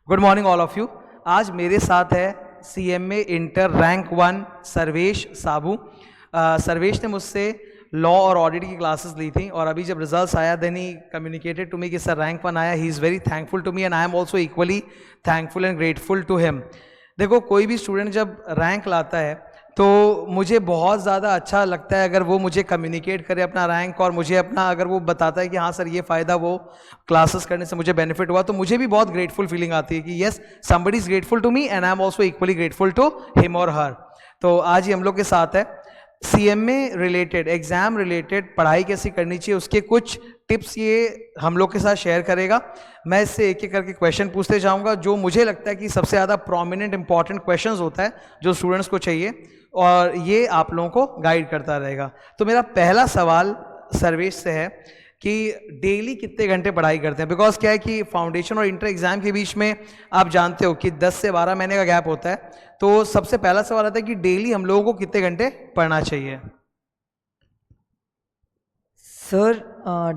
Good morning all of you. आज मेरे साथ है CMA इंटर रैंक 1 सर्वेश साबू। सर्वेश ने मुझसे लॉ और ऑडिट की क्लासेस ली थी और अभी जब रिजल्ट्स आया then he communicated to me कि सर रैंक 1 आया। He is very thankful to me and I am also equally thankful and grateful to him. देखो, कोई भी स्टूडेंट जब रैंक लाता है तो मुझे बहुत ज़्यादा अच्छा लगता है अगर वो मुझे कम्युनिकेट करे अपना रैंक, और मुझे अपना अगर वो बताता है कि हाँ सर ये फ़ायदा वो क्लासेस करने से मुझे बेनिफिट हुआ, तो मुझे भी बहुत ग्रेटफुल फीलिंग आती है कि yes somebody is grateful to me and I am also equally grateful to him और हर। तो आज ही हम लोग के साथ है CMA रिलेटेड, एग्जाम रिलेटेड पढ़ाई कैसी करनी चाहिए उसके कुछ टिप्स ये हम लोग के साथ शेयर करेगा। मैं इससे एक एक करके क्वेश्चन पूछते जाऊंगा जो मुझे लगता है कि सबसे ज़्यादा प्रोमिनेंट इंपॉर्टेंट क्वेश्चंस होता है जो स्टूडेंट्स को चाहिए, और ये आप लोगों को गाइड करता रहेगा। तो मेरा पहला सवाल सर्वेश से है कि डेली कितने घंटे पढ़ाई करते हैं? बिकॉज क्या है कि फाउंडेशन और इंटर एग्जाम के बीच में आप जानते हो कि 10 से 12 महीने का गैप होता है। तो सबसे पहला सवाल आता है कि डेली हम लोगों को कितने घंटे पढ़ना चाहिए? सर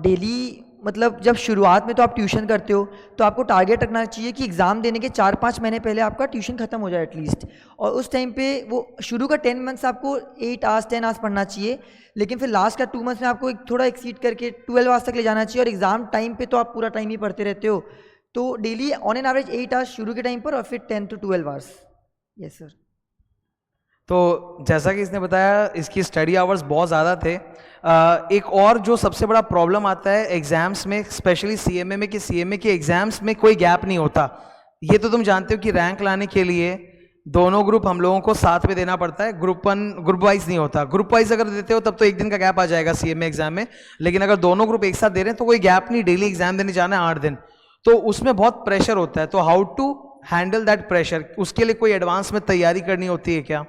डेली मतलब जब शुरुआत में तो आप ट्यूशन करते हो तो आपको टारगेट रखना चाहिए कि एग्ज़ाम देने के 4-5 महीने पहले आपका ट्यूशन ख़त्म हो जाए एटलीस्ट, और उस टाइम पे वो शुरू का 10 मंथ्स आपको 8 आवर्स 10 आवर्स पढ़ना चाहिए, लेकिन फिर लास्ट का 2 मंथ्स में आपको थोड़ा एक्सीड करके 12 आवर्स तक ले जाना चाहिए। और एग्ज़ाम टाइम पे तो आप पूरा टाइम ही पढ़ते रहते हो, तो daily on an average 8 hours शुरू के टाइम पर और फिर 10 to 12 आवर्स। Yes sir. तो जैसा कि इसने बताया इसकी स्टडी आवर्स बहुत ज़्यादा थे। एक और जो सबसे बड़ा प्रॉब्लम आता है एग्जाम्स में, स्पेशली CMA में, कि CMA के एग्जाम्स में कोई गैप नहीं होता। ये तो तुम जानते हो कि रैंक लाने के लिए दोनों ग्रुप हम लोगों को साथ में देना पड़ता है, ग्रुप वाइज नहीं होता। ग्रुप वाइज अगर देते हो तब तो एक दिन का गैप आ जाएगा CMA एग्जाम में, लेकिन अगर दोनों ग्रुप एक साथ दे रहे हैं तो कोई गैप नहीं, डेली एग्जाम देने जाना है 8 दिन। तो उसमें बहुत प्रेशर होता है। तो how to handle that pressure, उसके लिए कोई एडवांस में तैयारी करनी होती है क्या?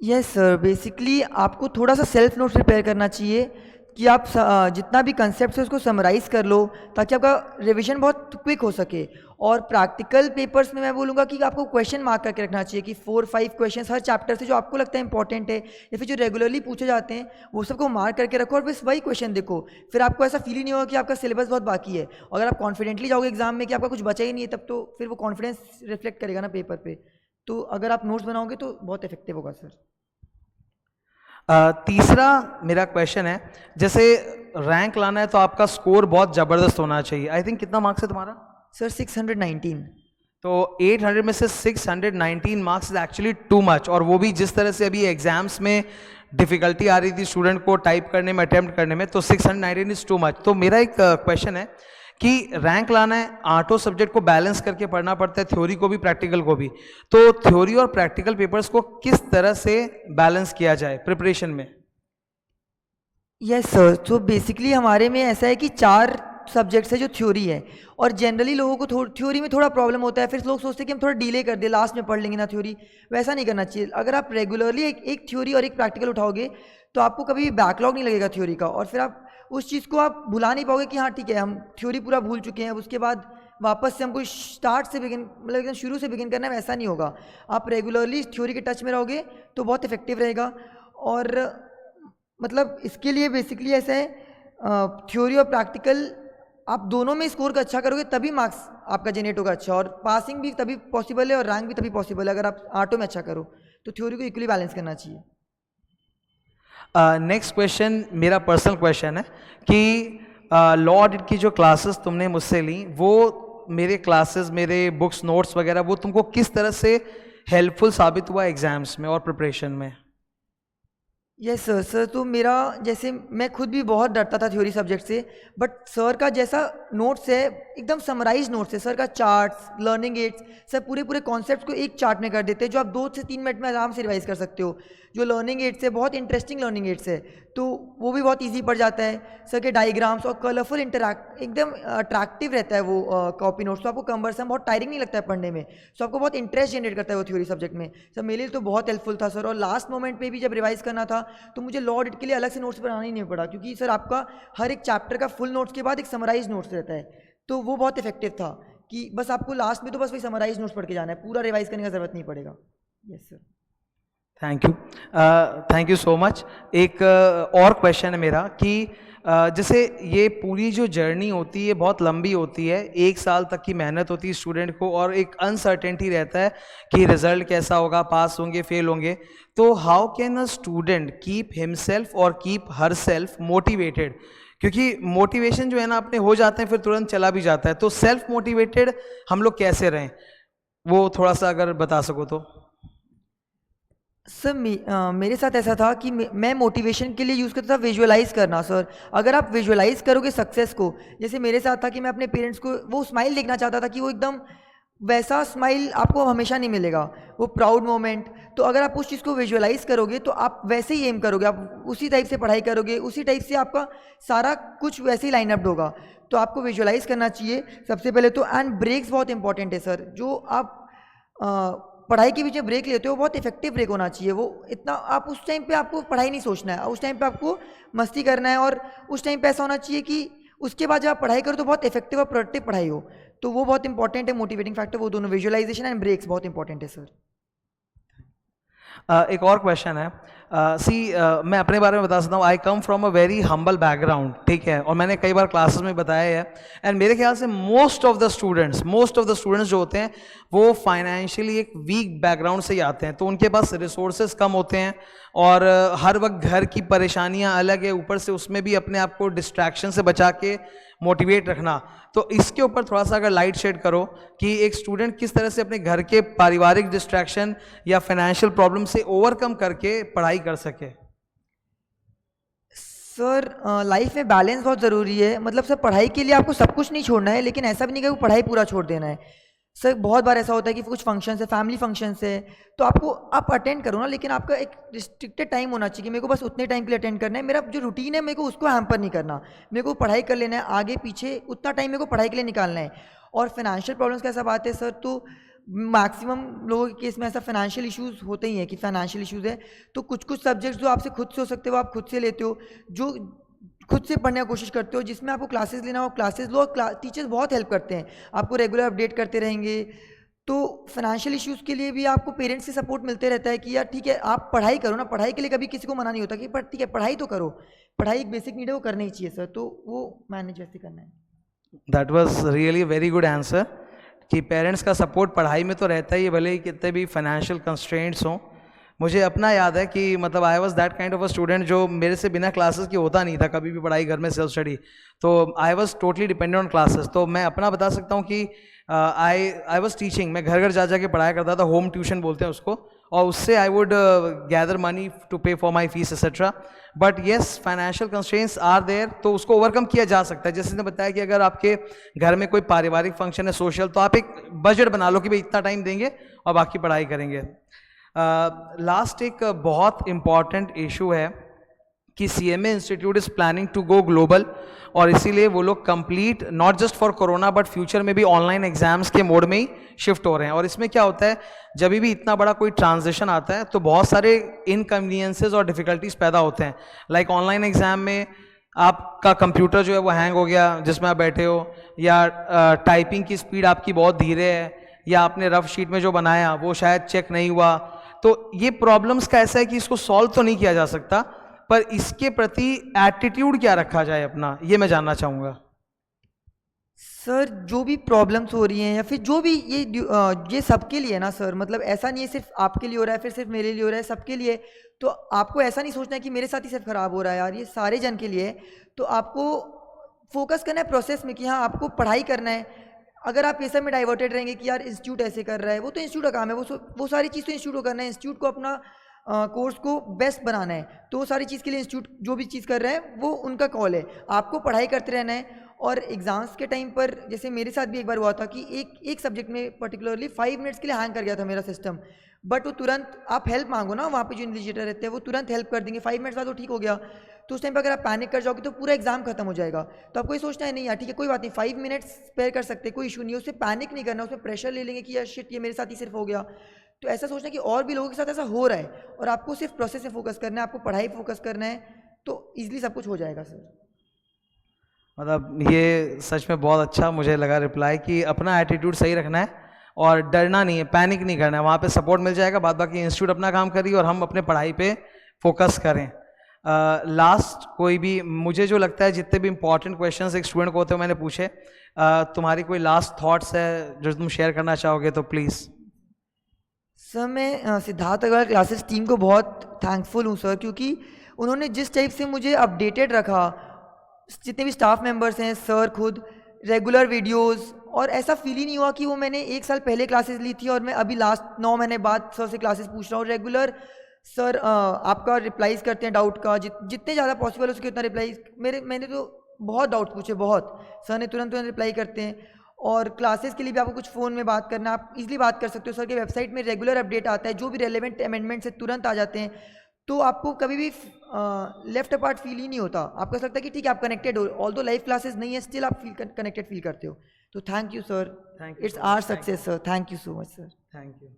यस सर, बेसिकली आपको थोड़ा सा सेल्फ नोट्स प्रिपेयर करना चाहिए कि आप जितना भी कंसेप्ट है उसको समराइज़ कर लो ताकि आपका रिवीजन बहुत क्विक हो सके। और प्रैक्टिकल पेपर्स में मैं बोलूँगा कि आपको क्वेश्चन मार्क करके रखना चाहिए कि 4-5 क्वेश्चंस हर चैप्टर से जो आपको लगता है इंपॉर्टेंट है या फिर जो रेगुलरली पूछे जाते हैं वो सबको मार्क करके रखो और बस वही क्वेश्चन देखो। फिर आपको ऐसा फील ही नहीं होगा कि आपका सिलेबस बहुत बाकी है। अगर आप कॉन्फिडेंटली जाओगे एग्जाम में कि आपका कुछ बचा ही नहीं है, तब तो फिर वो कॉन्फिडेंस रिफ्लेक्ट करेगा ना पेपर पर। तो अगर आप नोट्स बनाओगे तो बहुत इफेक्टिव होगा सर। तीसरा मेरा क्वेश्चन है, जैसे रैंक लाना है तो आपका स्कोर बहुत ज़बरदस्त होना चाहिए। आई थिंक कितना मार्क्स है तुम्हारा? सर 619। तो 800 में से 619 marks is actually too much, और वो भी जिस तरह से अभी एग्जाम्स में डिफिकल्टी आ रही थी स्टूडेंट को टाइप करने में, अटेम्प्ट करने में, तो 619 इज टू मच। तो मेरा एक क्वेश्चन है कि रैंक लाना है, आठों सब्जेक्ट को बैलेंस करके पढ़ना पड़ता है, थ्योरी को भी प्रैक्टिकल को भी। तो थ्योरी और प्रैक्टिकल पेपर्स को किस तरह से बैलेंस किया जाए प्रिपरेशन में? यस सर, तो बेसिकली हमारे में ऐसा है कि 4 सब्जेक्ट्स है जो थ्योरी है, और जनरली लोगों को थ्योरी में थोड़ा प्रॉब्लम होता है। फिर लोग सोचते हैं कि हम थोड़ा डिले कर दे, लास्ट में पढ़ लेंगे ना थ्योरी। वैसा नहीं करना चाहिए। अगर आप रेगुलरली एक थ्योरी और एक प्रैक्टिकल उठाओगे तो आपको कभी बैकलॉग नहीं लगेगा थ्योरी का, और फिर आप उस चीज़ को आप भुला नहीं पाओगे कि हाँ ठीक है हम थ्योरी पूरा भूल चुके हैं, अब उसके बाद वापस से हमको स्टार्ट से बिगिन, मतलब एकदम शुरू से बिगिन करना है, वैसा नहीं होगा। आप रेगुलरली थ्योरी के टच में रहोगे तो बहुत इफेक्टिव रहेगा। और मतलब इसके लिए बेसिकली ऐसा है, थ्योरी और प्रैक्टिकल आप दोनों में स्कोर का अच्छा करोगे तभी मार्क्स आपका जनरेट होगा अच्छा, और पासिंग भी तभी पॉसिबल है और रैंक भी तभी पॉसिबल है अगर आप आर्टों में अच्छा करो। तो थ्योरी को इक्वली बैलेंस करना चाहिए। नेक्स्ट क्वेश्चन मेरा पर्सनल क्वेश्चन है कि लॉ ऑडिट की जो क्लासेस तुमने मुझसे ली, वो मेरे क्लासेस, मेरे बुक्स, नोट्स वगैरह, वो तुमको किस तरह से हेल्पफुल साबित हुआ एग्जाम्स में और प्रिपरेशन में? यस सर, तो मेरा जैसे मैं खुद भी बहुत डरता था थ्योरी सब्जेक्ट से, बट सर का जैसा नोट्स है एकदम समराइज नोट्स है। सर का चार्ट्स, लर्निंग एड्स सब पूरे कॉन्सेप्ट्स को एक चार्ट में कर देते हैं जो आप 2 से 3 मिनट में आराम से रिवाइज कर सकते हो। जो लर्निंग एड्स है बहुत इंटरेस्टिंग लर्निंग एड्स है, तो वो भी बहुत ईजी पड़ जाता है। सर के डायग्राम्स और कलरफुल इंटरैक्ट एकदम अट्रैक्टिव रहता है वो कॉपी नोट्स, तो आपको कम्बरसम बहुत टायरिंग नहीं लगता है पढ़ने में, तो आपको बहुत इंटरेस्ट जनरेट करता है वो थ्योरी सब्जेक्ट में। सर मेरे लिए तो बहुत हेल्पफुल था सर, और लास्ट मोमेंट पे भी जब रिवाइज करना था तो मुझे लॉ ऑडिट के लिए अलग से नोट्स बनाना ही नहीं पड़ा, क्योंकि सर आपका हर एक चैप्टर का फुल नोट्स के बाद एक समराइज नोट्स रहता है, तो वो बहुत इफेक्टिव था कि बस आपको लास्ट में तो बस वही समराइज नोट्स पढ़ के जाना है, पूरा रिवाइज करने का जरूरत नहीं पड़ेगा। Yes sir. Thank you so much. एक और क्वेश्चन है मेरा कि जैसे ये पूरी जो जर्नी होती है बहुत लंबी होती है, 1 साल तक की मेहनत होती है स्टूडेंट को, और एक अनसर्टेनिटी रहता है कि रिजल्ट कैसा होगा, पास होंगे फेल होंगे। तो how can a student keep himself और कीप हर सेल्फ मोटिवेटेड? क्योंकि मोटिवेशन जो है ना अपने हो जाते हैं फिर तुरंत चला भी जाता है, तो सेल्फ मोटिवेटेड हम लोग कैसे रहें, वो थोड़ा सा अगर बता सको तो। सर मेरे साथ ऐसा था कि मैं मोटिवेशन के लिए यूज़ करता था विजुअलाइज करना सर। अगर आप विजुअलाइज करोगे सक्सेस को, जैसे मेरे साथ था कि मैं अपने पेरेंट्स को वो स्माइल देखना चाहता था कि वो एकदम वैसा स्माइल आपको हमेशा नहीं मिलेगा, वो प्राउड मोमेंट। तो अगर आप उस चीज़ को विजुअलाइज करोगे तो आप वैसे ही एम करोगे, आप उसी टाइप से पढ़ाई करोगे, उसी टाइप से आपका सारा कुछ वैसे ही लाइनअप होगा। तो आपको विजुअलाइज करना चाहिए सबसे पहले तो। एंड ब्रेक्स बहुत इंपॉर्टेंट है सर। जो आप पढ़ाई के बीच में ब्रेक लेते हो बहुत इफेक्टिव ब्रेक होना चाहिए। वो इतना आप उस टाइम पे आपको पढ़ाई नहीं सोचना है, उस टाइम पे आपको मस्ती करना है, और उस टाइम पे ऐसा होना चाहिए कि उसके बाद जब आप पढ़ाई करो तो बहुत इफेक्टिव और प्रोडक्टिव पढ़ाई हो। तो वो बहुत इंपॉर्टेंट है, मोटिवेटिंग फैक्टर वो दोनों, विजुअलाइजेशन एंड ब्रेक्स बहुत इंपॉर्टेंट है सर। एक और क्वेश्चन है। मैं अपने बारे में बता सकता हूँ, I come from a very humble background, ठीक है, और मैंने कई बार क्लासेस में बताया है। एंड मेरे ख्याल से मोस्ट ऑफ द स्टूडेंट्स जो होते हैं वो फाइनेंशियली एक वीक बैकग्राउंड से ही आते हैं, तो उनके पास रिसोर्सेज कम होते हैं, और हर वक्त घर की परेशानियां अलग है, ऊपर से उसमें भी अपने आप को डिस्ट्रैक्शन से बचा के मोटिवेट रखना। तो इसके ऊपर थोड़ा सा अगर लाइट शेड करो कि एक स्टूडेंट किस तरह से अपने घर के पारिवारिक डिस्ट्रैक्शन या फाइनेंशियल प्रॉब्लम से ओवरकम करके पढ़ाई कर सके। सर लाइफ में बैलेंस बहुत ज़रूरी है। मतलब सर पढ़ाई के लिए आपको सब कुछ नहीं छोड़ना है, लेकिन ऐसा भी नहीं कि वो पढ़ाई पूरा छोड़ देना है। सर बहुत बार ऐसा होता है कि कुछ फंक्शंस है, फैमिली फंक्शंस है, तो आप अटेंड करो ना, लेकिन आपका एक रिस्ट्रिक्टेड टाइम होना चाहिए कि मेरे को बस उतने टाइम के लिए अटेंड करना है। मेरा जो रूटीन है मेरे को उसको हैम्पर नहीं करना, मेरे को पढ़ाई कर लेना है, आगे पीछे उतना टाइम मेरे को पढ़ाई के लिए निकालना है। और फाइनेंशियल प्रॉब्लम्स का ऐसा बात है सर, तो मैक्सिमम लोगों के केस में ऐसा फाइनेंशियल इश्यूज होते ही हैं कि फाइनेंशियल इश्यूज है, तो कुछ कुछ सब्जेक्ट्स जो आपसे खुद से हो सकते हो आप खुद से लेते हो, जो खुद से पढ़ने की कोशिश करते हो, जिसमें आपको क्लासेस लेना हो क्लासेस लो। टीचर्स बहुत हेल्प करते हैं, आपको रेगुलर अपडेट करते रहेंगे। तो फाइनेंशियल इश्यूज़ के लिए भी आपको पेरेंट्स से सपोर्ट मिलते रहता है कि यार ठीक है आप पढ़ाई करो ना, पढ़ाई के लिए कभी किसी को मना नहीं होता कि पर ठीक है पढ़ाई तो करो, पढ़ाई एक बेसिक नीड है, वो करनी ही चाहिए सर। तो वो मैनेज वैसे करना है। That was really very good answer कि पेरेंट्स का सपोर्ट पढ़ाई में तो रहता ही है, भले ही कितने भी फाइनेंशियल कंस्ट्रेंट्स हों। मुझे अपना याद है कि मतलब I was that kind of a student जो मेरे से बिना क्लासेस के होता नहीं था कभी भी पढ़ाई, घर में सेल्फ स्टडी, तो I was totally dependent on classes. तो मैं अपना बता सकता हूँ कि आई वॉज टीचिंग, मैं घर घर जा जा के पढ़ाया करता था, होम ट्यूशन बोलते हैं उसको, और उससे I would gather money to pay for my fees etcetera. But yes financial constraints are there, तो उसको ओवरकम किया जा सकता है। जैसे ने बताया कि अगर आपके घर में कोई पारिवारिक फंक्शन है सोशल, तो आप एक बजट बना लो कि भाई इतना टाइम देंगे और बाकी पढ़ाई करेंगे। लास्ट एक बहुत इम्पॉर्टेंट इशू है कि CMA institute is planning to go global, और इसीलिए वो लोग complete not just for corona but future में भी ऑनलाइन एग्जाम्स के मोड में ही शिफ्ट हो रहे हैं। और इसमें क्या होता है, जब भी इतना बड़ा कोई ट्रांजिशन आता है तो बहुत सारे इनकन्वीनियंसेस और डिफिकल्टीज पैदा होते हैं। लाइक ऑनलाइन एग्जाम में आपका कंप्यूटर जो है वो हैंग हो गया जिसमें आप बैठे हो, या टाइपिंग की स्पीड आपकी बहुत धीरे है, या आपने रफ शीट में जो बनाया वो शायद चेक नहीं हुआ। तो ये प्रॉब्लम्स का ऐसा है कि इसको सॉल्व तो नहीं किया जा सकता, पर इसके प्रति एटीट्यूड क्या रखा जाए अपना, ये मैं जानना चाहूँगा। सर जो भी प्रॉब्लम्स हो रही हैं या फिर जो भी ये सबके लिए है ना सर, मतलब ऐसा नहीं है सिर्फ आपके लिए हो रहा है फिर सिर्फ मेरे लिए हो रहा है, सबके लिए। तो आपको ऐसा नहीं सोचना है कि मेरे साथ ही सिर्फ खराब हो रहा है यार, ये सारे जन के लिए है। तो आपको फोकस करना है प्रोसेस में कि हाँ आपको पढ़ाई करना है। अगर आप ये सब में डाइवर्टेड रहेंगे कि यार इंस्टीट्यूट ऐसे कर रहा है, वो तो इंस्टीट्यूट का काम है, वो सारी चीज़ तो इंस्टीट्यूट को करना है, इंस्टीट्यूट को अपना कोर्स को बेस्ट बनाना है। तो वो सारी चीज़ के लिए इंस्टीट्यूट जो भी चीज़ कर रहा है वो उनका कॉल है, आपको पढ़ाई करते रहना है। और एग्ज़ाम्स के टाइम पर जैसे मेरे साथ भी एक बार हुआ था कि एक सब्जेक्ट में पर्टिकुलरली 5 मिनट्स के लिए हैंग कर गया था मेरा सिस्टम, बट वो तुरंत आप हेल्प मांगो ना, वहाँ पे जो इन्विजिलेटर रहते हैं वो तुरंत हेल्प कर देंगे, 5 मिनट्स बाद वो ठीक हो गया। तो उस टाइम पर अगर आप पैनिक कर जाओगे तो पूरा एग्जाम खत्म हो जाएगा। तो आपको ये सोचना है नहीं यार ठीक है कोई बात नहीं, 5 मिनट्स स्पेयर कर सकते हैं, कोई इशू नहीं है, उससे पैनिक नहीं करना, उसमें प्रेशर ले लेंगे कि यार शिट ये मेरे साथ ही सिर्फ हो गया। तो ऐसा सोचना कि और भी लोगों के साथ ऐसा हो रहा है और आपको सिर्फ प्रोसेस में फोकस करना है, आपको पढ़ाई फोकस करना है, तो ईजिली सब कुछ हो जाएगा सर। मतलब ये सच में बहुत अच्छा मुझे लगा रिप्लाई कि अपना एटीट्यूड सही रखना है और डरना नहीं है, पैनिक नहीं करना है, वहाँ पे सपोर्ट मिल जाएगा, बाद बाकी इंस्टीट्यूट अपना काम करिए और हम अपने पढ़ाई पे फोकस करें। लास्ट कोई भी, मुझे जो लगता है जितने भी इंपॉर्टेंट क्वेश्चंस एक स्टूडेंट को होते हैं मैंने पूछे, तुम्हारी कोई लास्ट थॉट्स है जो तुम शेयर करना चाहोगे तो प्लीज़। सर मैं सिद्धार्थ अग्रवाल क्लासेस टीम को बहुत थैंकफुल हूँ सर, क्योंकि उन्होंने जिस टाइप से मुझे अपडेटेड रखा, जितने भी स्टाफ मेंबर्स हैं, सर खुद रेगुलर वीडियोस, और ऐसा फील ही नहीं हुआ कि वो मैंने 1 साल पहले क्लासेस ली थी और मैं अभी लास्ट 9 महीने बाद सर से क्लासेस पूछ रहा हूँ। रेगुलर सर आपका रिप्लाईज करते हैं डाउट का, जितने ज़्यादा पॉसिबल हो सके उतना रिप्लाई। मैंने तो बहुत डाउट पूछे, बहुत, सर ने तुरंत रिप्लाई करते हैं। और क्लासेस के लिए भी आपको कुछ फ़ोन में बात करना, आप इजीली बात कर सकते हो। सर के वेबसाइट में रेगुलर अपडेट आता है, जो भी रेलेवेंट अमेंडमेंट्स है तुरंत आ जाते हैं, तो आपको कभी भी लेफ्ट अपार्ट फील ही नहीं होता। आपको ऐसा लगता है कि ठीक है आप कनेक्टेड हो, ऑल्दो लाइव क्लासेस नहीं है, स्टिल आप कनेक्टेड फील करते हो। तो thank you sir, it's our success sir, thank you so much sir. Thank you.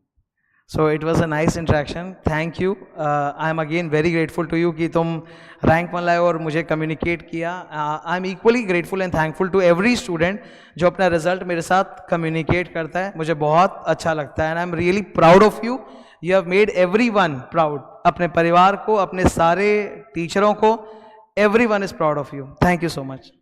So it was a nice interaction, thank you. I am again very grateful to you कि तुम rank 1 लाए और मुझे communicate किया। I am equally grateful and thankful to every student जो अपना result मेरे साथ कम्युनिकेट करता है, मुझे बहुत अच्छा लगता है। And I am really proud of you, you have made everyone proud, अपने परिवार को, अपने सारे टीचरों को, everyone is proud of you. Thank you so much.